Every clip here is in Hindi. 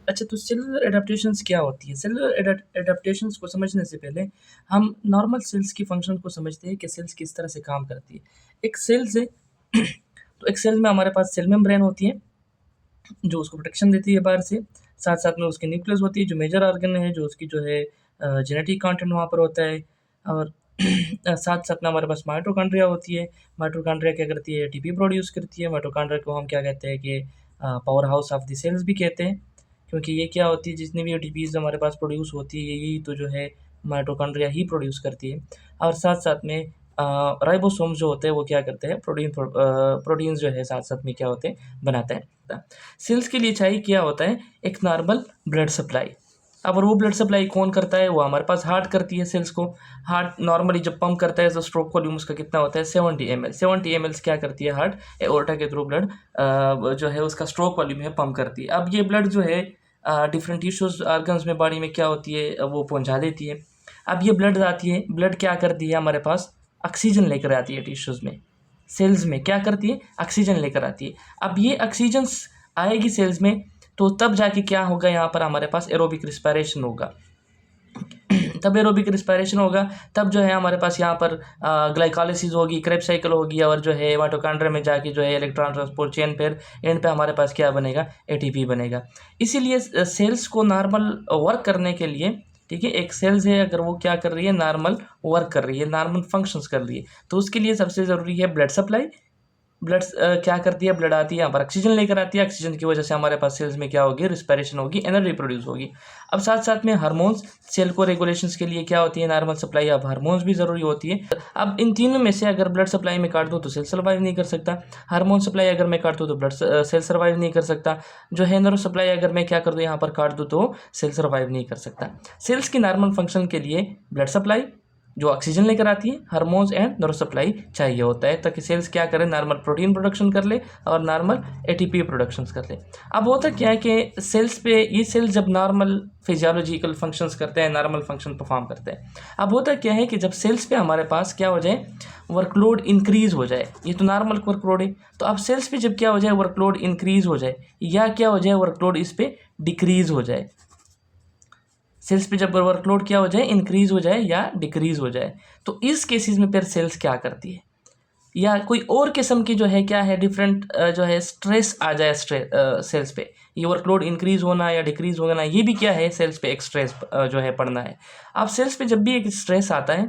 अच्छा, तो सेलुलर एडाप्टेशंस क्या होती है? सेलुलर एडाप्टेशंस को समझने से पहले हम नॉर्मल सेल्स की फ़ंक्शन को समझते हैं कि सेल्स किस तरह से काम करती है। एक सेल से तो एक सेल में हमारे पास सेल मेम्ब्रेन होती है, जो उसको प्रोटेक्शन देती है बाहर से। साथ-साथ में उसकी न्यूक्लियस होती है, जो मेजर ऑर्गन है, जो उसकी जो है जेनेटिक कंटेंट वहाँ पर होता है। और साथ-साथ में हमारे पास माइटोकॉन्ड्रिया होती है। माइटोकॉन्ड्रिया क्या करती है? एटीपी प्रोड्यूस करती है। माइटोकॉन्ड्रिया को हम क्या कहते हैं कि power house of the cells भी कहते हैं, क्योंकि ये क्या होती है, जितनी भी एटीपीज़ हमारे पास प्रोड्यूस होती है, यही तो जो है माइटोकॉन्ड्रिया ही प्रोड्यूस करती है। और साथ-साथ में राइबोसोम्स जो होते हैं, वो क्या करते हैं? प्रोटीन्स जो है साथ-साथ में क्या होते हैं? बनाते हैं। सेल्स के लिए चाहिए क्या होता है? एक नॉर्मल ब्लड सप्लाई। अब और वो ब्लड सप्लाई कौन करता है? वो हमारे पास हार्ट करती है सेल्स को। हार्ट नॉर्मली जब पंप करता है तो स्ट्रोक वॉल्यूम उसका कितना होता है? 70 ml। 70 ml क्या करती है हार्ट? एओर्टा के थ्रू ब्लड जो है उसका स्ट्रोक वॉल्यूम है पंप करती है। अब ये ब्लड जो है डिफरेंट टिश्यूज़ ऑर्गन्स में बॉडी में क्या होती है? वो पहुँचा देती है। अब ये ब्लड आती है, ब्लड क्या करती है हमारे पास? ऑक्सीजन लेकर आती है टिश्यूज़ में। सेल्स में क्या करती है? ऑक्सीजन लेकर आती है। अब ये ऑक्सीजन्स आएगी सेल्स में, तो तब जाके क्या होगा? यहाँ पर हमारे पास एरोबिक रिस्पायरेशन होगा। तब एरोबिक रिस्पायरेशन होगा, तब जो है हमारे पास यहाँ पर ग्लाइकोलाइसिस होगी, क्रेब्स साइकिल होगी, और जो है माइटोकॉन्ड्रिया में जाके जो है इलेक्ट्रॉन ट्रांसपोर्ट चेन पर एंड पे हमारे पास क्या बनेगा? एटीपी बनेगा। इसीलिए सेल्स को नॉर्मल वर्क करने के लिए, ठीक है, एक सेल्स है अगर वो क्या कर रही है? नॉर्मल वर्क कर रही है, नॉर्मल फंक्शंस कर रही है, तो उसके लिए सबसे ज़रूरी है ब्लड सप्लाई। ब्लड क्या करती है? ब्लड आती है, यहाँ पर ऑक्सीजन लेकर आती है। ऑक्सीजन की वजह से हमारे पास सेल्स में क्या होगी? रिस्पायरेशन होगी, एनर्जी प्रोड्यूस होगी। अब साथ-साथ में हार्मोन्स, सेल को रेगुलेशंस के लिए क्या होती है? नॉर्मल सप्लाई ऑफ हार्मोन्स भी ज़रूरी होती है। अब इन तीनों में से अगर ब्लड सप्लाई में काट दूँ तो सेल सर्वाइव नहीं कर सकता। हार्मोन सप्लाई अगर मैं काट दूँ तो सेल सर्वाइव नहीं कर सकता। जो है न्यूरो सप्लाई अगर मैं क्या कर दूँ यहाँ पर काट दूँ तो सेल सर्वाइव नहीं कर सकता। सेल्स की नॉर्मल फंक्शन के लिए ब्लड सप्लाई जो ऑक्सीजन लेकर आती है, हार्मोन्स एंड न्यूरो सप्लाई चाहिए होता है, ताकि सेल्स क्या करें? नॉर्मल प्रोटीन प्रोडक्शन कर ले और नॉर्मल एटीपी प्रोडक्शंस कर ले। अब होता क्या है कि सेल्स पे ये सेल्स जब नॉर्मल फिजियोलॉजिकल फंक्शंस करते हैं, नॉर्मल फंक्शन परफॉर्म करते हैं। अब होता क्या है कि जब सेल्स पे हमारे पास क्या हो जाए? वर्कलोड इंक्रीज हो जाए। ये तो नॉर्मल वर्कलोड है, तो अब सेल्स पे जब क्या हो जाए? वर्कलोड इंक्रीज हो जाए, या क्या हो जाए? वर्कलोड इस पे डिक्रीज हो जाए। सेल्स पे जब वर्कलोड क्या हो जाए? इंक्रीज हो जाए या डिक्रीज हो जाए, तो इस केसेस में फिर सेल्स क्या करती है? या कोई और किस्म की जो है क्या है? डिफरेंट जो है स्ट्रेस आ जाए सेल्स पे। ये वर्कलोड इंक्रीज होना या डिक्रीज होना, ये भी क्या है? सेल्स पे एक स्ट्रेस जो है पड़ना है। अब सेल्स पे जब भी एक स्ट्रेस आता है,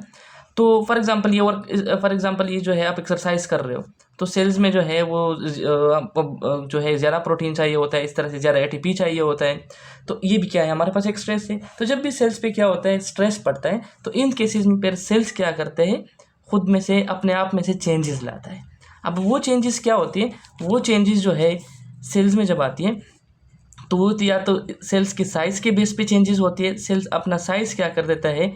तो फॉर एग्जांपल ये जो है आप एक्सरसाइज कर रहे हो, तो सेल्स में जो है वो आपको जो है ज़्यादा प्रोटीन चाहिए होता है, इस तरह से ज़्यादा एटीपी चाहिए होता है। तो ये भी क्या है? हमारे पास एक स्ट्रेस है। तो जब भी सेल्स पे क्या होता है? स्ट्रेस पड़ता है, तो इन केसेस में फिर सेल्स क्या करते हैं? खुद में से, अपने आप में से चेंजेस लाता है। अब वो चेंजेस क्या होती है? वो चेंजेस जो है सेल्स में जब आती है, तो वो या तो सेल्स के साइज़ के बेस पे चेंजेस होती है। सेल्स अपना साइज़ क्या कर देता है?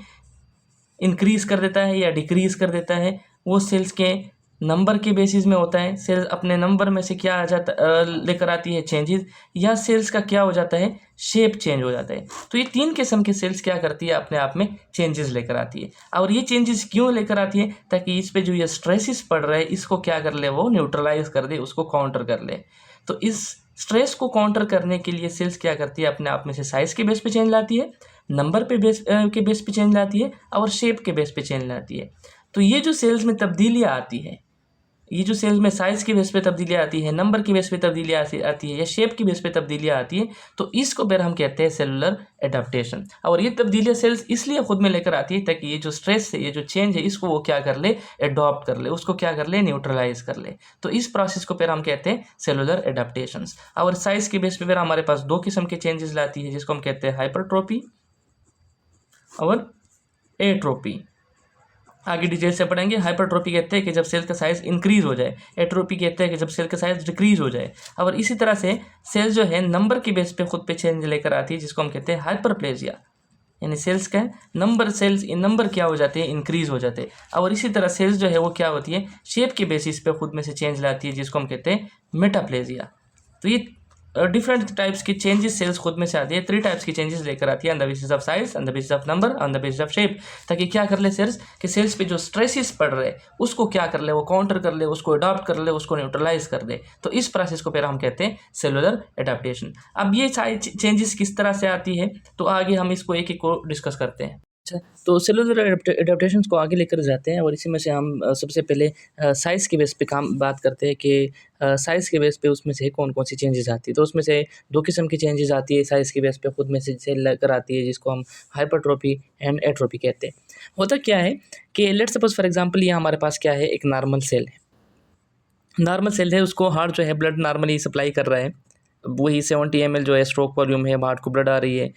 इंक्रीज़ कर देता है या डिक्रीज़ कर देता है। वो सेल्स के नंबर के बेसिस में होता है। सेल्स अपने नंबर में से क्या आ जाता लेकर आती है? चेंजेस। या सेल्स का क्या हो जाता है? शेप चेंज हो जाता है। तो ये 3 किस्म के सेल्स क्या करती है? अपने आप में चेंजेस लेकर आती है। और ये चेंजेस क्यों लेकर आती है? ताकि इस पे जो ये स्ट्रेसेस पड़ रहे हैं, इसको क्या कर ले? वो न्यूट्रलाइज़ कर दे, उसको काउंटर कर ले। तो इस स्ट्रेस को काउंटर करने के लिए सेल्स क्या करती है? अपने आप में से साइज़ के बेस पे चेंज लाती है, नंबर पे के बेस पे चेंज लाती है, और शेप के बेस पे चेंज लाती है। तो ये जो सेल्स में तब्दीलियाँ आती है, ये जो सेल्स में साइज़ के बेस पे तब्दीलियाँ आती है, नंबर की बेस पे तब्दीलियाँ आती है, या शेप की बेस पे तब्दीलियाँ आती है, तो इसको फिर हम कहते हैं सेलुलर एडाप्टेशन। और ये तब्दीलियाँ सेल्स इसलिए खुद में लेकर आती है ताकि ये जो स्ट्रेस है, ये जो चेंज है, इसको वो क्या कर ले? एडॉप्ट कर ले, उसको क्या कर ले? न्यूट्रलाइज कर ले। तो इस प्रोसेस को फिर हम कहते हैं सेलुलर एडाप्टेशंस। और साइज़ के बेस पे फिर हमारे पास 2 किस्म के चेंजेस लाती है, जिसको हम कहते हैं हाइपरट्रोपी और एट्रोपी। आगे डिटेल से पढ़ेंगे। हाइपरट्रोपी कहते हैं कि जब सेल का साइज इंक्रीज हो जाए, एट्रोपी कहते हैं कि जब सेल का साइज डिक्रीज हो जाए। और इसी तरह से सेल जो है नंबर के बेस पे खुद पे चेंज लेकर आती है, जिसको हम कहते हैं हाइपरप्लेजिया। यानी सेल्स का नंबर क्या हो जाते हैं? इंक्रीज हो जाते हैं। और इसी तरह सेल्स जो है वो क्या होती है? शेप के बेसिस पे खुद में से चेंज लाती है, जिसको हम कहते हैं मेटाप्लेजिया। तो ये डिफरेंट टाइप्स की चेंजेस सेल्स खुद में से आती है, 3 टाइप्स की चेंजेस लेकर आती है, on the basis of size, on the basis of number, on the basis of shape, ताकि क्या कर ले सेल्स कि सेल्स पे जो स्ट्रेसेस पड़ रहे उसको क्या कर ले, वो काउंटर कर ले, उसको अडॉप्ट कर ले, उसको न्यूट्रलाइज कर दे। तो इस प्रोसेस को फिर हम कहते हैं सेलुलर एडाप्टेशन। अब ये सारी चेंजेस किस तरह से आती है, तो आगे हम इसको एक एक को डिस्कस करते हैं। अच्छा, तो सेलुलर एडाप्टेशंस को आगे लेकर जाते हैं और इसी में से हम सबसे पहले साइज़ के बेस पे काम बात करते हैं कि साइज़ के बेस पे उसमें से कौन-कौन सी चेंजेस आती है। तो उसमें से 2 किस्म की चेंजेस आती है साइज़ के बेस पे खुद में से लेकर आती है, जिसको हम हाइपरट्रोफी एंड एट्रोफी कहते हैं। होता क्या है कि लेट्स सपोज़ फॉर एग्ज़ाम्पल ये हमारे पास क्या है, एक नॉर्मल सेल है। नॉर्मल सेल है, उसको हार्ट जो है ब्लड नॉर्मली सप्लाई कर रहा है, वही 70 ml जो है स्ट्रोक वॉल्यूम है, हार्ट को ब्लड आ रही है,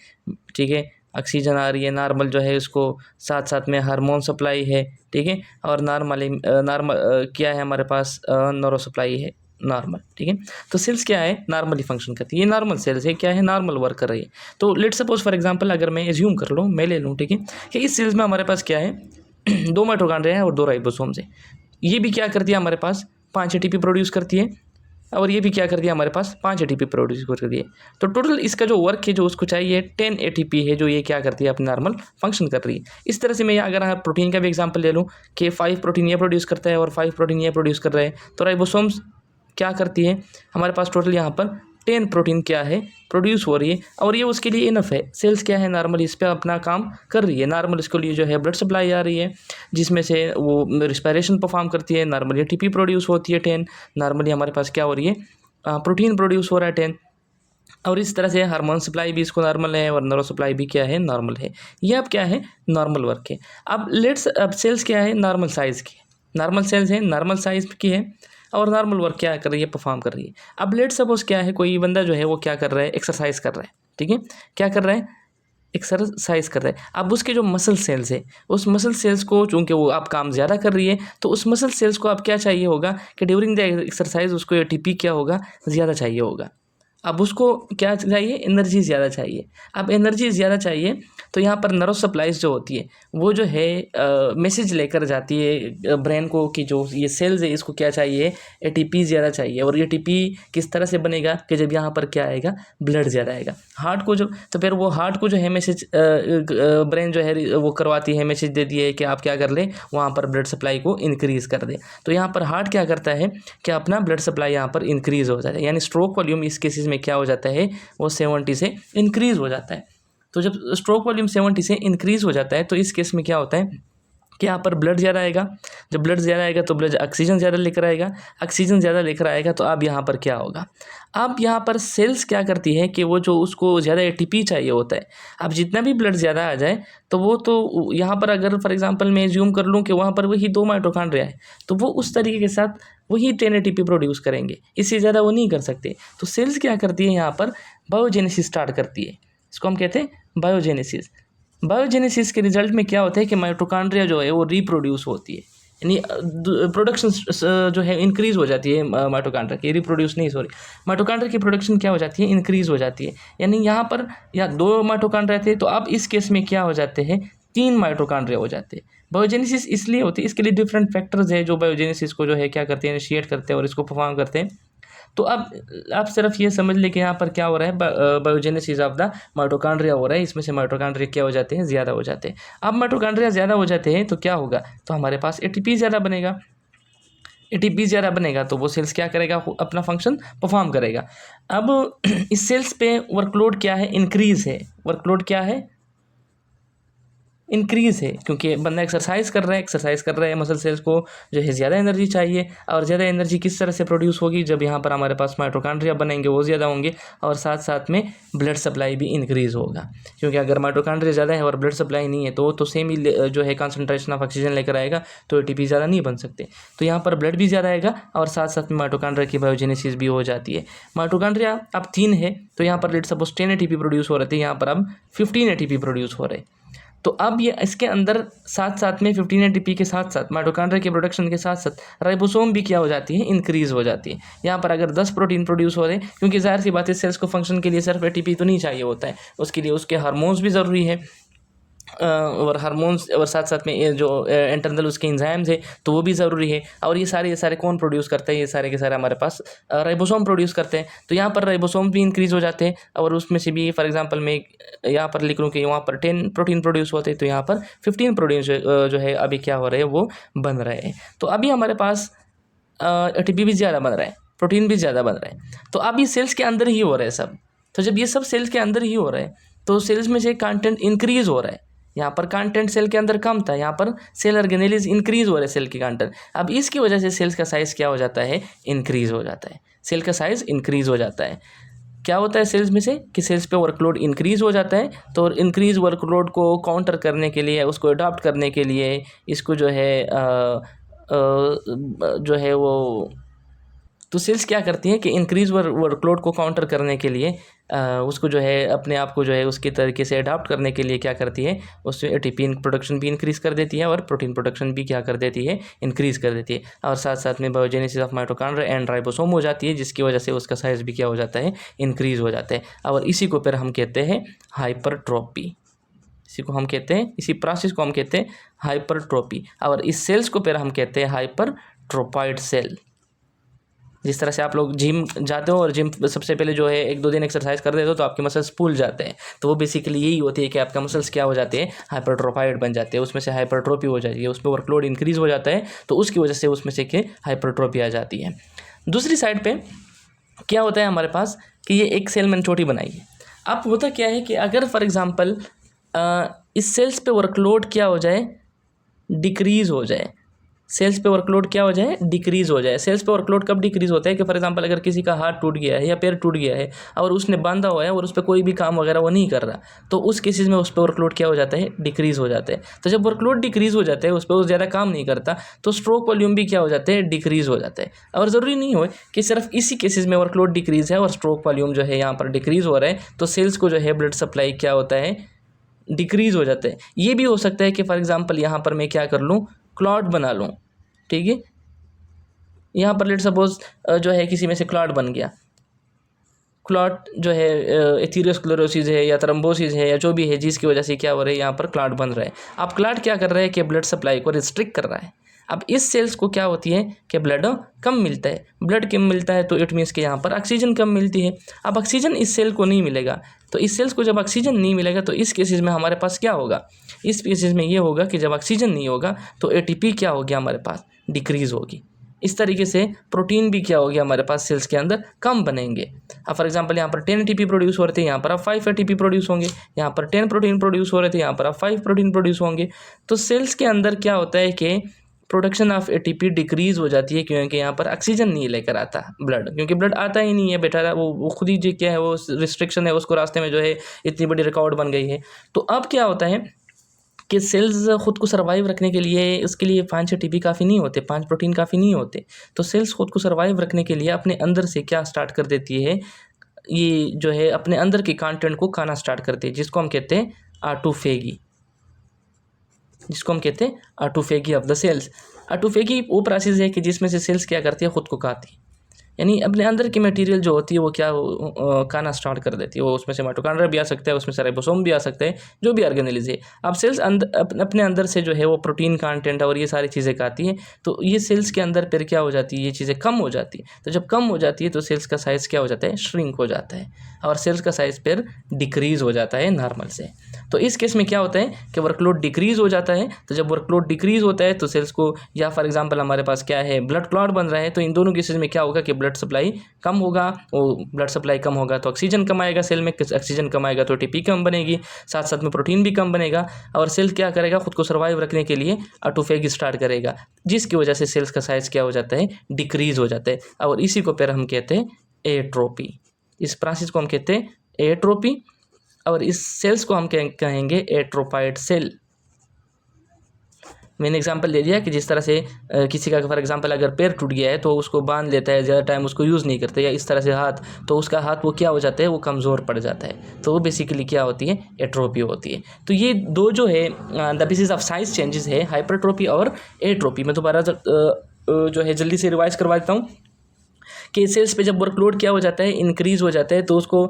ठीक है, ऑक्सीजन आ रही है, नॉर्मल जो है उसको साथ साथ में हार्मोन सप्लाई है, ठीक है, और नॉर्मली क्या है हमारे पास न्यूरो सप्लाई है नॉर्मल, ठीक है। तो सेल्स क्या है, नॉर्मली फंक्शन करती है, ये नॉर्मल सेल्स है, क्या है, नॉर्मल वर्क कर रही है। तो लेट्स सपोज फॉर एग्जांपल अगर मैं एज्यूम कर लूँ, मैं ले लूँ, ठीक है, कि इस सेल्स में हमारे पास क्या है 2 माइटोकॉन्ड्रिया है और 2 राइबोसोम्स है। ये भी क्या करती है हमारे पास 5 एटीपी प्रोड्यूस करती है, और ये भी क्या कर दिया हमारे पास 5 एटीपी प्रोड्यूस कर दिए। तो टोटल इसका जो वर्क है जो उसको चाहिए 10 एटीपी है, जो ये क्या करती है अपनी नॉर्मल फंक्शन कर रही है। इस तरह से मैं अगर आप प्रोटीन का भी एग्जांपल ले लूँ कि 5 प्रोटीन ये प्रोड्यूस करता है और 5 प्रोटीन ये प्रोड्यूस कर रहे हैं, तो राइबोसोम्स क्या करती है हमारे पास टोटल यहाँ पर 10 प्रोटीन क्या है प्रोड्यूस हो रही है, और ये उसके लिए इनफ है। सेल्स क्या है नॉर्मली इस पर अपना काम कर रही है, नॉर्मल इसके लिए जो है ब्लड सप्लाई आ रही है, जिसमें से वो रिस्पायरेशन परफॉर्म करती है, नॉर्मली एटीपी प्रोड्यूस होती है 10, नॉर्मली हमारे पास क्या हो रही है प्रोटीन प्रोड्यूस हो रहा है 10, और इस तरह से हार्मोन सप्लाई भी इसको नॉर्मल है और न्यूरो सप्लाई भी क्या है नॉर्मल है। ये अब क्या है नॉर्मल वर्क है। अब सेल्स क्या है नॉर्मल साइज़ की, नॉर्मल सेल्स है, नॉर्मल साइज़ की है, और नॉर्मल वर्क क्या कर रही है परफॉर्म कर रही है। अब लेट सपोज क्या है कोई बंदा जो है वो क्या कर रहा है एक्सरसाइज कर रहा है, ठीक है, क्या कर रहा है एक्सरसाइज कर रहा है। अब उसके जो मसल सेल्स है उस मसल सेल्स को चूँकि वो आप काम ज़्यादा कर रही है, तो उस मसल सेल्स को अब क्या चाहिए होगा कि ड्यूरिंग द एक्सरसाइज उसको एटीपी क्या होगा ज़्यादा चाहिए होगा। अब उसको क्या चाहिए एनर्जी ज़्यादा चाहिए। अब एनर्जी ज़्यादा चाहिए तो यहाँ पर नर्व सप्लाईज जो होती है वो जो है मैसेज लेकर जाती है ब्रेन को कि जो ये सेल्स है इसको क्या चाहिए एटीपी ज़्यादा चाहिए। और एटीपी किस तरह से बनेगा कि जब यहाँ पर क्या आएगा ब्लड ज़्यादा आएगा हार्ट को, जो तो फिर वो हार्ट को जो है मैसेज ब्रेन जो है वो करवाती है, मैसेज देती है कि आप क्या कर ले वहाँ पर ब्लड सप्लाई को इंक्रीज़ कर दे। तो यहाँ पर हार्ट क्या करता है कि अपना ब्लड सप्लाई यहाँ पर इंक्रीज़ हो जाता है, यानी स्ट्रोक वॉल्यूम इस केसेस में क्या हो जाता है वो 70 से इंक्रीज़ हो जाता है। तो जब स्ट्रोक वॉल्यूम 70 से इंक्रीज़ हो जाता है तो इस केस में क्या होता है कि यहाँ पर ब्लड ज़्यादा आएगा। जब ब्लड ज़्यादा आएगा तो ब्लड ऑक्सीजन ज़्यादा लेकर आएगा, ऑक्सीजन ज़्यादा लेकर आएगा तो अब यहाँ पर क्या होगा, अब यहाँ पर सेल्स क्या करती है कि वो जो उसको ज़्यादा एटीपी चाहिए होता है, अब जितना भी ब्लड ज़्यादा आ जाए तो वो तो यहाँ पर अगर फॉर एग्जांपल मैं ज्यूम कर लूँ कि वहाँ पर वही 2 माइटोकॉन्ड्रिया है तो वो उस तरीके के साथ वही 10 एटीपी प्रोड्यूस करेंगे, इससे ज़्यादा वो नहीं कर सकते। तो सेल्स क्या करती है यहाँ पर बायोजेनेसिस स्टार्ट करती है, इसको हम कहते हैं बायोजेनेसिस। बायोजेनेसिस के रिजल्ट में क्या होता है कि माइटोकॉन्ड्रिया जो है वो रिप्रोड्यूस होती है, यानी प्रोडक्शन जो है इंक्रीज़ हो जाती है माइटोकॉन्ड्रिया की, रिप्रोड्यूस नहीं सॉरी माइटोकॉन्ड्रिया की प्रोडक्शन क्या हो जाती है इंक्रीज़ हो जाती है। यानी यहाँ पर या 2 माइटोकॉन्ड्रिया थे तो अब इस केस में क्या हो जाते हैं 3 माइटोकॉन्ड्रिया हो जाते हैं। बायोजेनेसिस इसलिए होती है, इसके लिए डिफरेंट फैक्टर्स है जो बायोजेनेसिस को जो है क्या करते हैं इनिशिएट करते हैं और इसको परफॉर्म करते हैं। तो अब आप सिर्फ ये समझ लें कि यहाँ पर क्या हो रहा है बायोजेनेसिस ऑफ द माइटोकॉन्ड्रिया हो रहा है, इसमें से माइटोकॉन्ड्रिया क्या हो जाते हैं ज़्यादा हो जाते हैं। अब माइटोकॉन्ड्रिया ज़्यादा हो जाते हैं तो क्या होगा, तो हमारे पास एटीपी ज़्यादा बनेगा, एटीपी ज़्यादा बनेगा तो वो सेल्स क्या करेगा अपना फंक्शन परफॉर्म करेगा। अब इस सेल्स पे वर्कलोड क्या है इंक्रीज़ है, वर्कलोड क्या है इंक्रीज़ है, क्योंकि बंदा एक्सरसाइज कर रहा है मसल सेल्स को जो है ज़्यादा एनर्जी चाहिए। और ज़्यादा एनर्जी किस तरह से प्रोड्यूस होगी, जब यहाँ पर हमारे पास माइटोकॉन्ड्रिया बनेंगे वो ज़्यादा होंगे और साथ साथ में ब्लड सप्लाई भी इंक्रीज़ होगा, क्योंकि अगर माइटोकॉन्ड्रिया ज़्यादा है और ब्लड सप्लाई नहीं है तो सेम ही जो है कॉन्सेंट्रेशन ऑफ ऑक्सीजन लेकर आएगा तो एटीपी ज़्यादा नहीं बन सकते। तो यहाँ पर ब्लड भी ज़्यादा आएगा और साथ साथ में माइटोकॉन्ड्रिया की बायोजेनेसिस भी हो जाती है। माइटोकॉन्ड्रिया अब 3 है तो यहाँ पर लेट्स सपोज 10 एटीपी प्रोड्यूस हो रहे थे, यहाँ पर अब 15 एटीपी प्रोड्यूस हो रहे। तो अब ये इसके अंदर साथ साथ में 15 एटीपी के साथ साथ माइटोकॉन्ड्रिया के प्रोडक्शन के साथ साथ राइबोसोम भी क्या हो जाती है इंक्रीज़ हो जाती है। यहाँ पर अगर 10 प्रोटीन प्रोड्यूस हो रहे हैं, क्योंकि ज़ाहिर सी बात है सेल्स को फंक्शन के लिए सिर्फ एटीपी तो नहीं चाहिए होता है, उसके लिए उसके हार्मोन्स भी ज़रूरी है। और हार्मोन्स और साथ साथ में ये जो इंटरनल उसके एंजाइम्स है तो वो भी ज़रूरी है। और ये सारे कौन प्रोड्यूस करते हैं, ये सारे के सारे हमारे पास राइबोसोम प्रोड्यूस करते हैं। तो यहाँ पर राइबोसोम भी इंक्रीज़ हो जाते हैं और उसमें से भी फॉर एग्जांपल मैं यहाँ पर लिख लूँ कि वहाँ पर 10 प्रोटीन प्रोड्यूस होते हैं, तो यहाँ पर 15 प्रोटीन जो है अभी क्या हो रहे हैं, वो बन रहे हैं। तो अभी हमारे पास ATP भी ज़्यादा बन रहा है, प्रोटीन भी ज़्यादा बन रहा है। तो अब ये सेल्स के अंदर ही हो रहा है सब। तो जब ये सब सेल्स के अंदर ही हो रहा है तो सेल्स में से कंटेंट इंक्रीज़ हो रहा है। यहाँ पर कंटेंट सेल के अंदर कम था, यहाँ पर सेल ऑर्गेनेलिज इंक्रीज़ हो रहे हैं सेल की कंटेंट। अब इसकी वजह से सेल्स का साइज़ क्या हो जाता है, इंक्रीज़ हो जाता है। सेल का साइज़ इंक्रीज़ हो जाता है। क्या होता है सेल्स में से कि सेल्स पे वर्कलोड इंक्रीज़ हो जाता है। तो इंक्रीज़ वर्कलोड को काउंटर करने के लिए, उसको अडॉप्ट करने के लिए, इसको जो है वो तो सेल्स क्या करती हैं कि इंक्रीज़ वर्कलोड को काउंटर करने के लिए उसको जो है अपने आप को जो है उसके तरीके से अडॉप्ट करने के लिए क्या करती है, उसमें ATP प्रोडक्शन भी इंक्रीज़ कर देती है और प्रोटीन प्रोडक्शन भी क्या कर देती है, इंक्रीज़ कर देती है। और साथ साथ में biogenesis of mitochondria and ribosome हो जाती है, जिसकी वजह से उसका साइज़ भी क्या हो जाता है, इंक्रीज़ हो जाता है। और इसी को फिर हम कहते हैं हाइपरट्रोपी। इसी को हम कहते हैं, इसी प्रोसेस को हम कहते हैं हाइपरट्रोपी। और इस सेल्स को फिर हम कहते हैं हाइपरट्रोफाइड सेल। जिस तरह से आप लोग जिम जाते हो और जिम सबसे पहले जो है 1-2 दिन एक्सरसाइज कर देते हो तो आपके मसल्स फूल जाते हैं, तो वो बेसिकली यही होती है कि आपका मसल्स क्या हो जाते हैं, हाइपरट्रोफाइड बन जाते हैं, उसमें से हाइपरट्रोफी हो जाती है, उसमें वर्कलोड इंक्रीज़ हो जाता है, तो उसकी वजह से उसमें से हाइपरट्रोफी आ जाती है। दूसरी साइड पर क्या होता है हमारे पास कि ये एक सेल मैंने छोटी बनाई है। अब होता क्या है कि अगर फॉर एग्ज़ाम्पल इस सेल्स पे वर्कलोड क्या हो जाए, डिक्रीज़ हो जाए, सेल्स पे वर्कलोड क्या हो जाए, डिक्रीज़ हो जाए। सेल्स पे वर्कलोड कब डिक्रीज़ होता है कि फॉर एग्जांपल अगर किसी का हाथ टूट गया है या पैर टूट गया है और उसने बांधा हुआ है और उस पर कोई भी काम वगैरह वो नहीं कर रहा, तो उस केसेस में उस पर वर्कलोड क्या हो जाता है, डिक्रीज़ हो जाता है। तो जब वर्कलोड डिक्रीज़ हो जाता है, उस पर वो ज़्यादा काम नहीं करता, तो स्ट्रोक वॉल्यूम भी क्या हो जाता है, डिक्रीज़ हो जाता है। और ज़रूरी नहीं हो कि सिर्फ इसी केसेस में वर्कलोड डिक्रीज़ है और स्ट्रोक वॉल्यूम जो है यहाँ पर डिक्रीज़ हो रहा है, तो सेल्स को जो है ब्लड सप्लाई क्या होता है, डिक्रीज़ हो जाता है। ये भी हो सकता है कि फॉर एग्जांपल यहाँ पर मैं क्या कर लूँ, क्लॉट बना लूँ, ठीक है। यहाँ पर लेट सपोज जो है किसी में से क्लॉट बन गया, क्लॉट जो है एथेरोस्क्लेरोसिस है या थ्रोम्बोसिस है या जो भी है, जिसकी वजह से क्या हो रहा है, यहाँ पर क्लॉट बन रहा है। अब क्लॉट क्या कर रहा है कि ब्लड सप्लाई को रिस्ट्रिक्ट कर रहा है। अब इस सेल्स को क्या होती है कि ब्लड कम मिलता है, ब्लड कम मिलता है तो इट मीन्स कि यहाँ पर ऑक्सीजन कम मिलती है। अब ऑक्सीजन इस सेल को नहीं मिलेगा, तो इस सेल्स को जब ऑक्सीजन नहीं मिलेगा तो इस केसेस में हमारे पास क्या होगा, इस केसेस में ये होगा कि जब ऑक्सीजन नहीं होगा तो ATP क्या हो गया हमारे पास, डिक्रीज़ होगी। इस तरीके से प्रोटीन भी क्या हो गया हमारे पास सेल्स के अंदर कम बनेंगे। अब फॉर एग्जांपल यहाँ पर 10 ATP प्रोड्यूस हो रहे थे, यहाँ पर अब 5 ATP प्रोड्यूस होंगे। यहाँ पर 10 प्रोटीन प्रोड्यूस हो रहे थे, यहाँ पर अब 5 प्रोटीन प्रोड्यूस होंगे। तो सेल्स के अंदर क्या होता है कि प्रोडक्शन ऑफ ATP डिक्रीज़ हो जाती है, क्योंकि यहाँ पर ऑक्सीजन नहीं लेकर आता ब्लड, क्योंकि ब्लड आता ही नहीं है बेटा, वो खुद ही जो क्या है वो रिस्ट्रिक्शन है, उसको रास्ते में जो है इतनी बड़ी रिकॉर्ड बन गई है। तो अब क्या होता है कि सेल्स ख़ुद को सर्वाइव रखने के लिए, उसके लिए 5 ATP काफ़ी नहीं होते, 5 प्रोटीन काफ़ी नहीं होते। तो सेल्स ख़ुद को सर्वाइव रखने के लिए अपने अंदर से क्या स्टार्ट कर देती है, ये जो है अपने अंदर के कंटेंट को खाना स्टार्ट करती है, जिसको हम कहते हैं autophagy, autophagy of the cells. Autophagy वो प्रोसेस है कि जिसमें से सेल्स क्या करती है, ख़ुद को खाती है, यानी अपने अंदर की मटेरियल जो होती है वो क्या खाना स्टार्ट कर देती है। वो उसमें से माइटोकॉन्ड्रिया भी आ सकता है, उसमें से राइबोसोम भी आ सकता है, जो भी ऑर्गेनेलिज है। अब सेल्स अपने अंदर से जो है वो प्रोटीन कंटेंट और ये सारी चीज़ें खाती हैं, तो ये सेल्स के अंदर फिर क्या हो जाती है, ये चीज़ें कम हो जाती है। तो जब कम हो जाती है तो सेल्स का साइज़ क्या हो जाता है, श्रिंक हो जाता है, और सेल्स का साइज़ फिर डिक्रीज़ हो जाता है नॉर्मल से। तो इस केस में क्या होता है कि वर्कलोड डिक्रीज़ हो जाता है। तो जब वर्कलोड डिक्रीज़ होता है तो सेल्स को, या फॉर एग्जांपल हमारे पास क्या है, ब्लड क्लॉट बन रहा है, तो इन दोनों केसेस में क्या होगा कि ब्लड सप्लाई कम होगा। वो ब्लड सप्लाई कम होगा तो ऑक्सीजन कम आएगा सेल में, ऑक्सीजन कम आएगा तो ATP कम बनेगी, साथ साथ में प्रोटीन भी कम बनेगा, और सेल क्या करेगा, खुद को सर्वाइव रखने के लिए ऑटोफेगी स्टार्ट करेगा, जिसकी वजह से सेल्स का साइज़ क्या हो जाता है, डिक्रीज़ हो जाता है। और इसी को फिर हम कहते हैं एट्रोपी। इस प्रोसेस को हम कहते हैं एट्रोपी, और इस सेल्स को हम कहेंगे एट्रोफाइड सेल। मैंने एग्जांपल दे दिया कि जिस तरह से किसी का फॉर एग्जांपल अगर पैर टूट गया है तो उसको बांध लेता है, ज़्यादा टाइम उसको यूज़ नहीं करते, या इस तरह से हाथ, तो उसका हाथ वो क्या हो जाता है, वो कमज़ोर पड़ जाता है। तो वो बेसिकली क्या होती है, एट्रोपी होती है। तो ये दो जो है the basis of size changes है, हाइपरट्रोपी और एट्रोपी। मैं दोबारा जो है जल्दी से रिवाइज करवा देता हूँ कि सेल्स पे जब वर्कलोड क्या हो जाता है, इंक्रीज़ हो जाता है, तो उसको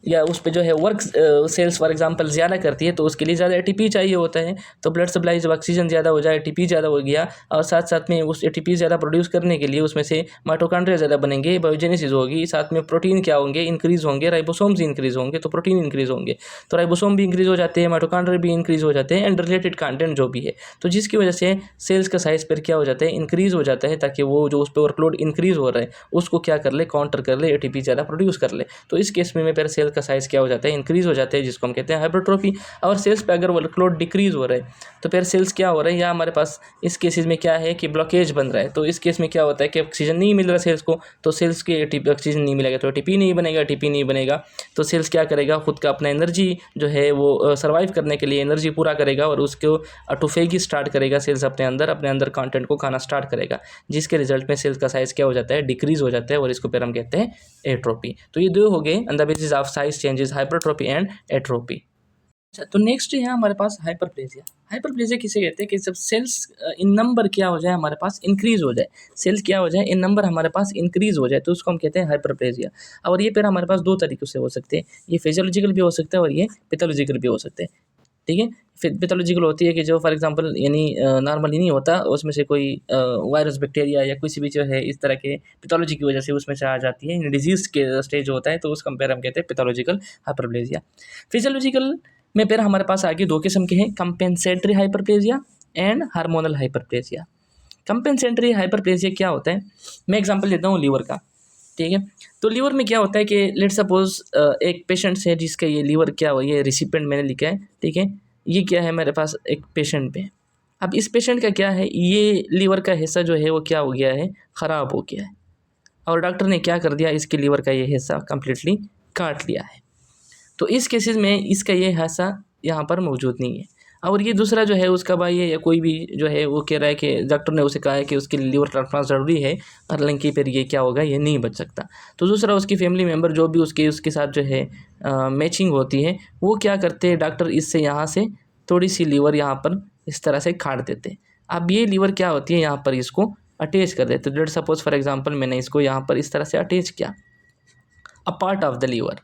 या उस पे जो है वर्क सेल्स फॉर एग्जांपल ज़्यादा करती है, तो उसके लिए ज़्यादा एटीपी चाहिए होता है। तो ब्लड सप्लाई जब ऑक्सीजन ज़्यादा हो जाए, एटीपी ज़्यादा हो गया, और साथ साथ में उस एटीपी ज़्यादा प्रोड्यूस करने के लिए उसमें से माइटोकॉन्ड्रिया ज़्यादा बनेंगे, बायोजेनेसिस होगी, साथ में प्रोटीन क्या होंगे, इंक्रीज़ होंगे, राइबोसोम्स इंक्रीज़ होंगे, तो प्रोटीन इंक्रीज़ होंगे, तो राइबोसोम भी इंक्रीज़ हो जाते हैं, माइटोकॉन्ड्रिया भी इंक्रीज़ हो जाते हैं, एंड रिलेटेड कंटेंट जो भी है, तो जिसकी वजह से सेल्स का साइज़ फिर क्या हो जाता है, इंक्रीज़ हो जाता है, ताकि वो जो उस पर वर्कलोड इंक्रीज़ हो रहा है उसको क्या कर ले, काउंटर कर ले, एटीपी ज़्यादा प्रोड्यूस कर ले। तो इस केस में फिर सेल का साइज़ क्या हो जाता है, इंक्रीज़ हो जाता है, जिसको हम कहते हैं हाइपरट्रोफी। और सेल्स पे अगर वर्कलोड डिक्रीज़ हो रहा है तो फिर सेल्स क्या हो रहा है, या हमारे पास इस केसेस में क्या है कि ब्लॉकेज बन रहा है। तो इस केस में क्या होता है कि ऑक्सीजन नहीं मिल रहा सेल्स को, तो सेल्स के एटीपी ऑक्सीजन नहीं मिलेगा तो एटीपी नहीं बनेगा, एटीपी नहीं बनेगा तो सेल्स क्या करेगा, खुद का अपना एनर्जी जो है वो सर्वाइव करने के लिए एनर्जी पूरा करेगा, और उसको ऑटोफेगी स्टार्ट करेगा, सेल्स अपने अंदर कंटेंट को खाना स्टार्ट करेगा, जिसके रिजल्ट में सेल्स का साइज़ क्या हो जाता है, डिक्रीज़ हो जाता है, और इसको फिर हम कहते हैं एट्रोपी। तो ये दो हो गए on the basis of size changes, hypertrophy and atrophy. अच्छा, तो नेक्स्ट है हमारे पास हाइपरप्लेजिया। हाइपरप्लेजिया किसे कहते हैं कि जब सेल्स इन नंबर क्या हो जाए, हमारे पास इंक्रीज़ हो जाए, सेल्स क्या हो जाए, इन नंबर हमारे पास इंक्रीज़ हो जाए, तो उसको हम कहते हैं हाइपरप्लेजिया। और ये फिर हमारे पास दो तरीक़ों से हो सकते हैं, ये फिजियोलॉजिकल भी हो सकता है और ये पैथोलॉजिकल भी हो सकते हैं, ठीक है। फिर पैथोलॉजिकल होती है कि जो फॉर एग्जांपल यानी नॉर्मली नहीं होता, उसमें से कोई वायरस, बैक्टीरिया या कुछ भी जो है इस तरह के पैथोलॉजी की वजह से उसमें से आ जाती है, डिजीज़ के स्टेज होता है, तो उसको हम कहते हैं पैथोलॉजिकल हाइपरप्लेजिया। फिजियोलॉजिकल में फिर हमारे पास आगे दो किस्म के हैं, compensatory hyperplasia and hormonal hyperplasia. Compensatory hyperplasia क्या होता है, मैं एग्जांपल देता हूँ लीवर का, ठीक है। तो लीवर में क्या होता है कि लेट सपोज एक पेशेंट है जिसका ये लीवर क्या हो, ये रिसिपेंट मैंने लिखा है, ठीक है। ये क्या है मेरे पास एक पेशेंट पे, अब इस पेशेंट का क्या है, ये लीवर का हिस्सा जो है वो क्या हो गया है, ख़राब हो गया है, और डॉक्टर ने क्या कर दिया, इसके लीवर का ये हिस्सा कम्प्लीटली काट लिया है। तो इस केसेस में इसका ये हिस्सा यहाँ पर मौजूद नहीं है, और ये दूसरा जो है उसका भाई है या कोई भी जो है वो कह रहा है कि डॉक्टर ने उसे कहा है कि उसके लिए लीवर ट्रांसप्लांट ज़रूरी है, हालांकि फिर ये क्या होगा, ये नहीं बच सकता। तो दूसरा उसकी फैमिली मेम्बर जो भी उसके साथ जो है मैचिंग होती है, वो क्या करते हैं, डॉक्टर इससे यहाँ से थोड़ी सी लीवर यहाँ पर इस तरह से काट देते हैं। अब ये लीवर क्या होती है, यहाँ पर इसको अटैच कर देते। लेट्स सपोज फॉर एग्जांपल मैंने इसको यहाँ पर इस तरह से अटैच किया, a part of the liver.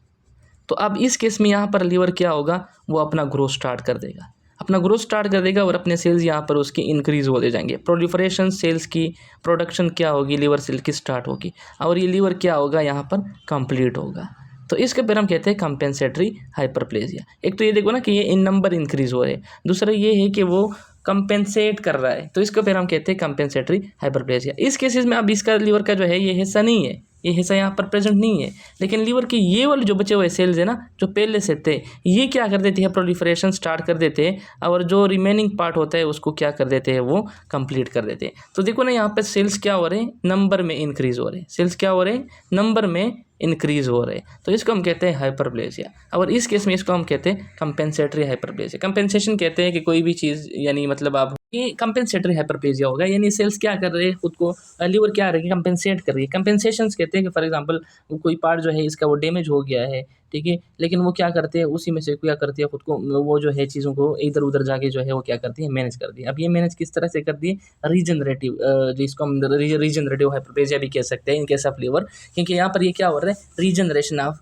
तो अब इस केस में यहाँ पर लीवर क्या होगा, वो अपना ग्रोथ स्टार्ट कर देगा, और अपने सेल्स यहाँ पर उसकी इंक्रीज़ होते जाएंगे, प्रोलिफरेशन सेल्स की प्रोडक्शन क्या होगी, लीवर सेल की स्टार्ट होगी, और ये लीवर क्या होगा, यहाँ पर कंप्लीट होगा। तो इसके फिर हम कहते हैं कंपेंसेटरी हाइपरप्लेजिया। एक तो ये देखो ना कि ये इन नंबर इंक्रीज़ हो रहे हैं, दूसरा ये है कि वो कंपेंसेट कर रहा है, तो इसको फिर हम कहते हैं कंपेंसेटरी हाइपरप्लेजिया। इस केसेस में अब इसका लीवर का जो है ये हिस्सा नहीं है, ये हिस्सा यहाँ पर प्रेजेंट नहीं है, लेकिन लीवर के ये वाले जो बचे हुए सेल्स है ना, जो पहले से थे, ये क्या कर देते हैं, प्रोलिफरेशन स्टार्ट कर देते हैं, और जो रिमेनिंग पार्ट होता है उसको क्या कर देते हैं, वो कंप्लीट कर देते हैं। तो देखो ना यहाँ पे सेल्स क्या हो रहे हैं, नंबर में इंक्रीज़ हो रहे हैं, सेल्स क्या हो रहे हैं, नंबर में इंक्रीज़ हो रहे हैं, तो इसको हम कहते हैं हाइपरप्लेजिया। और इस केस में इसको हम कहते हैं कंपेंसेटरी हाइपरप्लेजिया। कंपेंसेशन कहते हैं कि कोई भी चीज़ यानी मतलब आप ये कंपेंसेटरी हाइपरप्लेजिया होगा, यानी सेल्स क्या कर रहे हैं, खुद को लीवर क्या रही है, कंपेंसेट कर रही है। कंपेंसेशन कहते हैं कि फॉर एग्जांपल कोई पार्ट जो है इसका वो डैमेज हो गया है, ठीक है, लेकिन वो क्या करते हैं, उसी में से क्या करती है, खुद को वो जो है चीज़ों को इधर उधर जाके जो है वो क्या करती है, मैनेज करती है। अब ये मैनेज किस तरह से करती है, रीजनरेटिव, जिसको हम रीजनरेटिव हाइपरप्लेजिया भी कह सकते हैं इन केस ऑफ लीवर, क्योंकि यहाँ पर ये क्या हो रहा है, रीजनरेशन ऑफ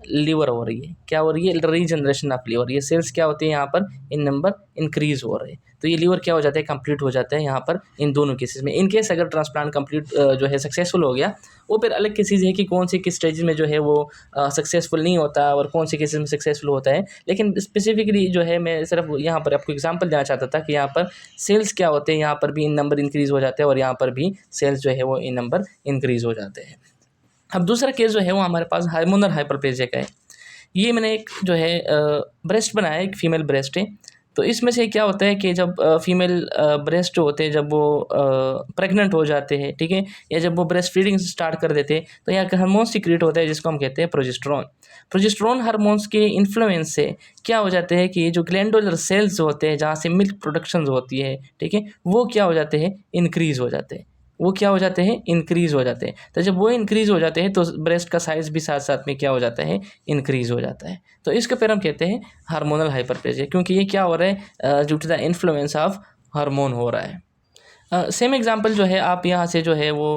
लीवर हो रही है। क्या हो रही है, रीजनरेशन ऑफ लीवर। ये सेल्स क्या होती है, यहाँ पर इन नंबर इंक्रीज़ हो रहे हैं, तो ये लीवर क्या हो जाता है, कंप्लीट हो जाता है यहाँ पर इन दोनों केसेस में। इन केस अगर ट्रांसप्लांट कंप्लीट जो है सक्सेसफुल हो गया, वो फिर अलग केसेस है कि कौन से किस स्टेज में जो है वो सक्सेसफुल नहीं होता और कौन से केसेस में सक्सेसफुल होता है। लेकिन स्पेसिफिकली जो है मैं सिर्फ यहाँ पर आपको एग्जांपल देना चाहता था कि यहाँ पर सेल्स क्या होते हैं, यहाँ पर भी इन नंबर इंक्रीज़ हो जाते हैं और यहाँ पर भी सेल्स जो है वो इन नंबर इंक्रीज़ हो जाते हैं। अब दूसरा केस जो है वो हमारे पास हार्मोनल हाइपरप्लेजिया का है। ये मैंने एक जो है ब्रेस्ट बनाया है, एक फीमेल ब्रेस्ट है। तो इसमें से क्या होता है कि जब फीमेल ब्रेस्ट जो होते हैं, जब वो प्रेग्नेंट हो जाते हैं, ठीक है, या जब वो ब्रेस्ट फीडिंग स्टार्ट कर देते हैं, तो यहाँ का हार्मोन सीक्रेट होता है जिसको हम कहते हैं प्रोजेस्टेरोन। प्रोजेस्टेरोन हार्मोन्स के इन्फ्लुएंस से क्या हो जाते हैं कि ये जो ग्लैंडुलर सेल्स होते हैं जहाँ से मिल्क प्रोडक्शन होती है, ठीक है, वो क्या हो जाते हैं, इंक्रीज़ हो जाते हैं। वो क्या हो जाते हैं, इंक्रीज़ हो जाते हैं। तो जब वो इंक्रीज़ हो जाते हैं तो ब्रेस्ट का साइज़ भी साथ साथ में क्या हो जाता है, इंक्रीज़ हो जाता है। तो इसको फिर हम कहते हैं हार्मोनल हाइपरप्लेजिया, क्योंकि ये क्या हो रहा है, due to the influence of hormone हो रहा है। सेम एग्जांपल जो है आप यहाँ से जो है वो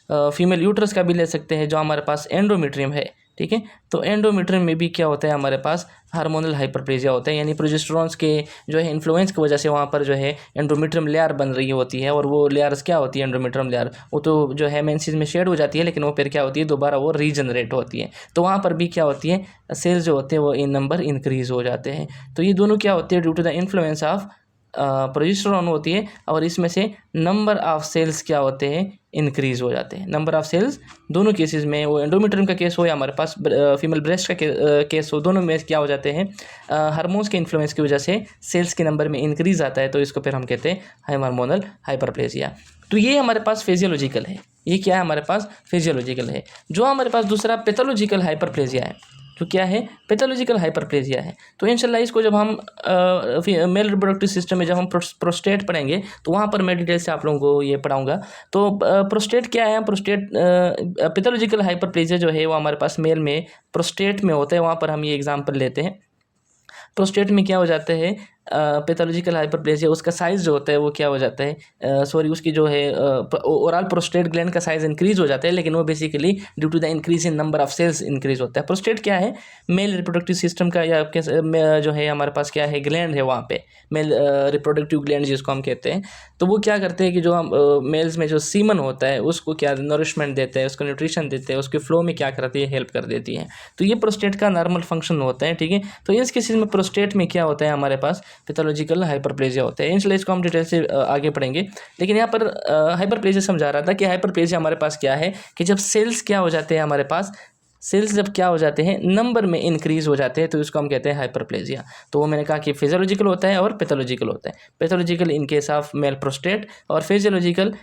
फीमेल यूट्रस का भी ले सकते हैं, जो हमारे पास एंडोमेट्रियम है, ठीक है। तो एंडोमेट्रियम में भी क्या होता है, हमारे पास हार्मोनल हाइपरप्लेजिया होता है, यानी प्रोजेस्टेरॉन्स के जो है इन्फ्लुएंस की वजह से वहाँ पर जो है एंडोमेट्रियम लेयर बन रही होती है। और वो लेयर्स क्या होती है, एंडोमेट्रियम लेयर वो तो जो है मेंसेस में शेड हो जाती है, लेकिन वो फिर क्या होती है, दोबारा वो रीजनरेट होती है। तो वहाँ पर भी क्या होती है, सेल्स जो होते हैं वो इन नंबर इंक्रीज हो जाते हैं। तो ये दोनों क्या होते हैं, due to the influence of progesterone होती है, और इसमें से नंबर ऑफ सेल्स क्या होते हैं, इंक्रीज हो जाते हैं। नंबर ऑफ सेल्स दोनों केसेस में, वो एंडोमेट्रियम का केस हो या हमारे पास फीमेल ब्रेस्ट का केस हो, दोनों में क्या हो जाते हैं, हार्मोन्स के इन्फ्लुएंस की वजह से सेल्स के नंबर में इंक्रीज आता है। तो इसको फिर हम कहते हैं हार्मोनल हाइपरप्लेजिया। तो ये हमारे पास फिजियोलॉजिकल है, ये क्या है, हमारे पास फिजियोलॉजिकल है। जो हमारे पास दूसरा पैथोलॉजिकल हाइपरप्लेजिया है, जो क्या है, पैथोलॉजिकल हाइपरप्लेजिया है। तो इंशाल्लाह इसको जब हम मेल रिप्रोडक्टिव सिस्टम में जब हम प्रोस्टेट पढ़ेंगे तो वहाँ पर मैं डिटेल से आप लोगों को ये पढ़ाऊंगा। तो प्रोस्टेट क्या है, प्रोस्टेट पैथोलॉजिकल हाइपरप्लेजिया जो है वो हमारे पास मेल में प्रोस्टेट में होता है। वहाँ पर हम ये एग्जांपल लेते हैं। प्रोस्टेट में क्या हो जाता है, पैथोलॉजिकल हाइपरप्लेजिया, उसका साइज़ जो होता है वो क्या हो जाता है, सॉरी उसकी जो है ओवरऑल प्रोस्टेट ग्लैंड का साइज़ इंक्रीज हो जाता है, लेकिन वो basically due to the increase in number of cells increase होता है। प्रोस्टेट क्या है, मेल रिप्रोडक्टिव सिस्टम का या जो है हमारे पास क्या है, ग्लैंड है वहाँ पे, मेल रिप्रोडक्टिव ग्लैंड जिसको हम कहते हैं। तो वो क्या करते हैं कि जो हम मेल्स में जो सीमन होता है उसको क्या नरिशमेंट देते हैं, उसको न्यूट्रिशन देते हैं, उसके फ्लो में क्या करती है, हेल्प कर देती है। तो ये प्रोस्टेट का नॉर्मल फंक्शन होता है, ठीक है। तो इस केसेस में प्रोस्टेट में क्या होता है, हमारे पास पैथोलॉजिकल हाइपरप्लेजिया होता है। इसलिए इसको हम डिटेल से आगे पढ़ेंगे। लेकिन यहाँ पर हाइपरप्लेजिया समझा रहा था कि हाइपरप्लेजिया हमारे पास क्या है, कि जब सेल्स क्या हो जाते हैं, हमारे पास सेल्स जब क्या हो जाते हैं, नंबर में इंक्रीज हो जाते हैं, तो इसको हम कहते हैं हाइपरप्लेजिया। तो वो मैंने कहा कि फिजियोलॉजिकल होता है और पैथोलॉजिकल होता है। Pathological in case of male prostate, और फिजियोलॉजिकल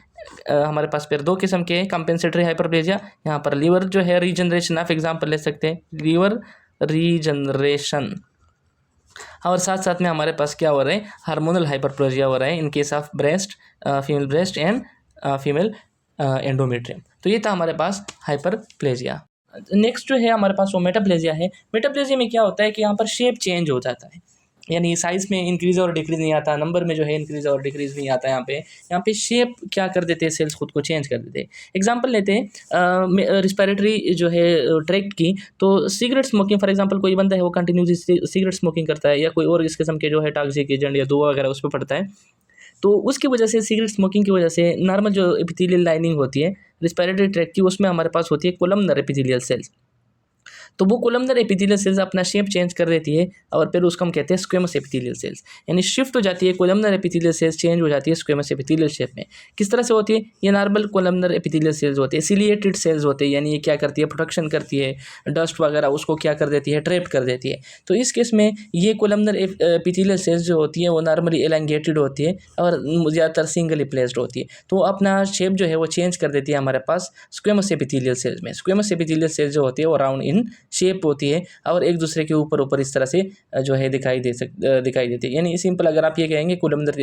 हमारे पास फिर दो किस्म के कंपेंसेटरी हाइपरप्लेजिया। यहाँ पर लीवर जो है रीजनरेशन ऑफ एग्जाम्पल ले सकते हैं, लीवर रीजनरेशन। और साथ साथ में हमारे पास क्या हो रहा है, हार्मोनल हाइपरप्लेजिया हो रहा है in case of breast, female breast and female endometrium. तो ये था हमारे पास हाइपरप्लेजिया। नेक्स्ट जो है हमारे पास वो मेटाप्लेजिया है। मेटाप्लेजिया में क्या होता है कि यहाँ पर शेप चेंज हो जाता है, यानी साइज़ में इंक्रीज और डिक्रीज नहीं आता, नंबर में जो है इंक्रीज और डिक्रीज नहीं आता। यहाँ पे शेप क्या कर देते हैं, सेल्स खुद को चेंज कर देते हैं। एग्जांपल लेते हैं रिस्पिरेटरी जो है ट्रैक्ट की। तो सिगरेट स्मोकिंग फॉर एग्जांपल, कोई बंदा है वो कंटिन्यूसली सिगरेट स्मोकिंग करता है, या कोई और इस किस्म के जो है टॉक्सिक एजेंट या धुआं वगैरह उस पर पड़ता है, तो उसकी वजह से, सिगरेट स्मोकिंग की वजह से नॉर्मल जो एपिथेलियल लाइनिंग होती है रिस्पिरेटरी ट्रैक्ट की, उसमें हमारे पास होती है कोलमनर एपिथेलियल सेल्स। तो वो कोलमनर एपिथेलियल सेल्स अपना शेप चेंज कर देती है, और फिर उसको हम कहते हैं स्क्वेमस एपिथेलियल सेल्स, यानी शिफ्ट हो जाती है कोलमनर एपिथेलियल सेल्स, चेंज हो जाती है स्क्वेमस एपिथेलियल शेप में। किस तरह से होती है, ये नॉर्मल कोलमनर एपिथेलियल सेल्स होते हैं, सिलिएटेड सेल्स होते हैं, यानी ये क्या करती है, प्रोटेक्शन करती है, डस्ट वगैरह उसको क्या कर देती है, ट्रैप कर देती है। तो इस केस में ये कोलमनर एपिथेलियल सेल्स जो होती है वो नॉर्मली एलेंगेटेड होती है और ज़्यादातर सिंगली प्लेस्ड होती है। तो अपना शेप जो है वो चेंज कर देती है हमारे पास स्क्वेमस एपिथेलियल सेल्स में। स्क्वेमस एपिथेलियल सेल्स जो होती है वो राउंड इन शेप होती है, और एक दूसरे के ऊपर इस तरह से जो है दिखाई देती है। यानी सिंपल अगर आप ये कहेंगे, कोलमनर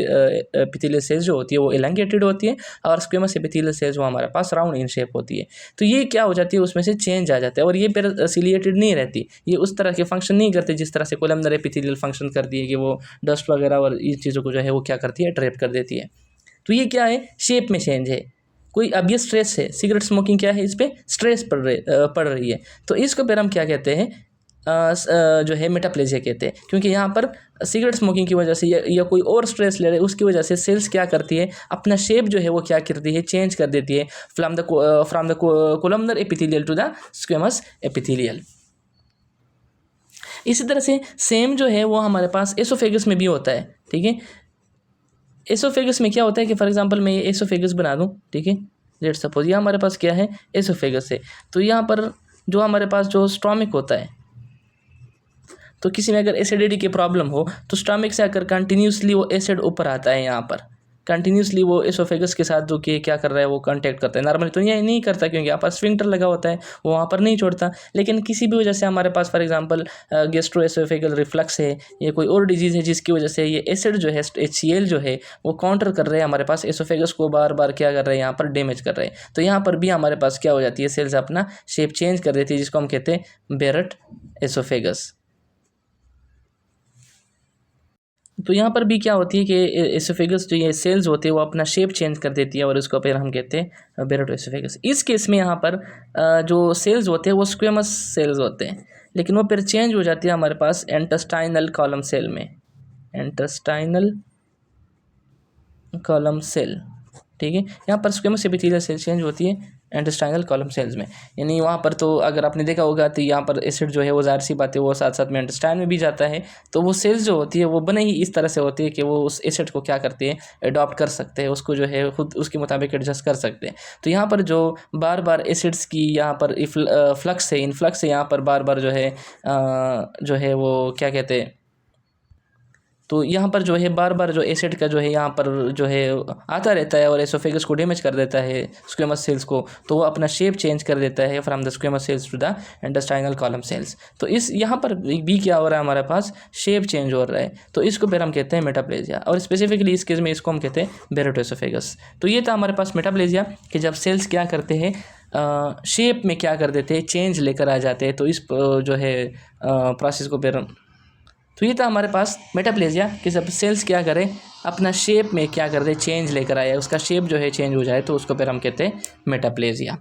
एपिथेलियल सेल्स जो होती है वो एलेंगेटेड होती है, और स्क्वेमस एपिथेलियल सेल्स वो हमारे पास राउंड इन शेप होती है। तो ये क्या हो जाती है, उसमें से चेंज आ जाता है, और ये फिर सिलिएटेड नहीं रहती, ये उस तरह के फंक्शन नहीं करते जिस तरह से कोलमनर एपिथेलियल फंक्शन करती है, कि वो डस्ट वगैरह और इन चीज़ों को जो है वो क्या करती है, ट्रैप कर देती है। तो ये क्या है, शेप में चेंज है। कोई अब ये स्ट्रेस है, सिगरेट स्मोकिंग क्या है, इस पर स्ट्रेस पड़ रही है, तो इसको फिर हम क्या कहते हैं, जो है मेटाप्लेजिया कहते हैं। क्योंकि यहाँ पर सिगरेट स्मोकिंग की वजह से या कोई और स्ट्रेस ले रहे, उसकी वजह से सेल्स क्या करती है, अपना शेप जो है वो क्या करती है, चेंज कर देती है, from the columnar epithelial to the squamous epithelial. इसी तरह से सेम जो है वो हमारे पास एसोफेगस में भी होता है, ठीक है। एसोफेगस में क्या होता है कि फॉर एग्जांपल मैं ये एसोफेगस बना दूं, ठीक है, लेट सपोज ये हमारे पास क्या है, एसोफेगस है। तो यहाँ पर जो हमारे पास जो स्टोमक होता है, तो किसी में अगर एसिडिटी की प्रॉब्लम हो तो स्टमक से अगर कंटिन्यूसली वो एसिड ऊपर आता है, यहाँ पर कंटिन्यूसली वो एसोफेगस के साथ जो कि क्या कर रहा है, वो कांटेक्ट करता है। नॉर्मली तो ये नहीं करता, क्योंकि यहाँ पर स्फिंक्टर लगा होता है, वो वहाँ पर नहीं छोड़ता। लेकिन किसी भी वजह से हमारे पास फॉर एग्जांपल गैस्ट्रोएसोफेगल रिफ्लक्स है, या कोई और डिजीज़ है जिसकी वजह से ये एसिड जो है, HCl जो है वो काउंटर कर रहे हैं हमारे पास, एसोफेगस को बार बार क्या कर रहे हैं, यहाँ पर डैमेज कर रहे हैं। तो यहाँ पर भी हमारे पास क्या हो जाती है, सेल्स अपना शेप चेंज कर देती है, जिसको हम कहते हैं बेरट एसोफेगस। तो यहाँ पर भी क्या होती है कि एसोफेगस जो ये सेल्स होते हैं वो अपना शेप चेंज कर देती है और उसको फिर हम कहते हैं बेरोटो एसोफेगस। इस केस में यहाँ पर जो सेल्स होते हैं वो स्क्वेमस सेल्स होते हैं, लेकिन वो फिर चेंज हो जाती है हमारे पास इंटेस्टाइनल कॉलम सेल में, इंटेस्टाइनल कॉलम सेल। ठीक है, यहाँ पर स्क्वेमस एपिथेलियल सेल चेंज होती है इंटेस्टाइनल कॉलम सेल्स में। यानी वहाँ पर तो अगर आपने देखा होगा तो यहाँ पर एसिड जो है वो ज़ाहिर सी बात है वो साथ साथ में इंटेस्टाइन में भी जाता है, तो वो सेल्स जो होती है वो बने ही इस तरह से होती है कि वो उस एसिड को क्या करते हैं, अडॉप्ट कर सकते हैं, उसको जो है खुद उसके मुताबिक एडजस्ट कर सकते हैं। तो यहाँ पर जो बार बार एसिड्स की यहाँ पर फ्लक्स है, इनफ्लक्स है, यहाँ पर बार बार जो है वो क्या कहते हैं, तो यहाँ पर जो है बार बार जो एसिड का जो है यहाँ पर जो है आता रहता है और एसोफेगस को डैमेज कर देता है स्क्वेमस सेल्स को, तो वो अपना शेप चेंज कर देता है from the squamous cells to the intestinal column cells. तो इस यहाँ पर भी क्या हो रहा है, हमारे पास शेप चेंज हो रहा है, तो इसको फिर हम कहते हैं मेटाप्लेजिया, और स्पेसिफिकली इस केस में इसको हम कहते हैं बेरोटो एसोफेगस। तो ये था हमारे पास मेटाप्लेजिया कि जब सेल्स क्या करते हैं, शेप में क्या कर देते हैं, चेंज लेकर आ जाते हैं। तो इस जो है प्रोसेस को फिर, तो ये था हमारे पास मेटाप्लेजिया कि जब सेल्स क्या करें, अपना शेप में क्या कर दे, चेंज लेकर आए, उसका शेप जो है चेंज हो जाए, तो उसको फिर हम कहते हैं मेटाप्लेजिया।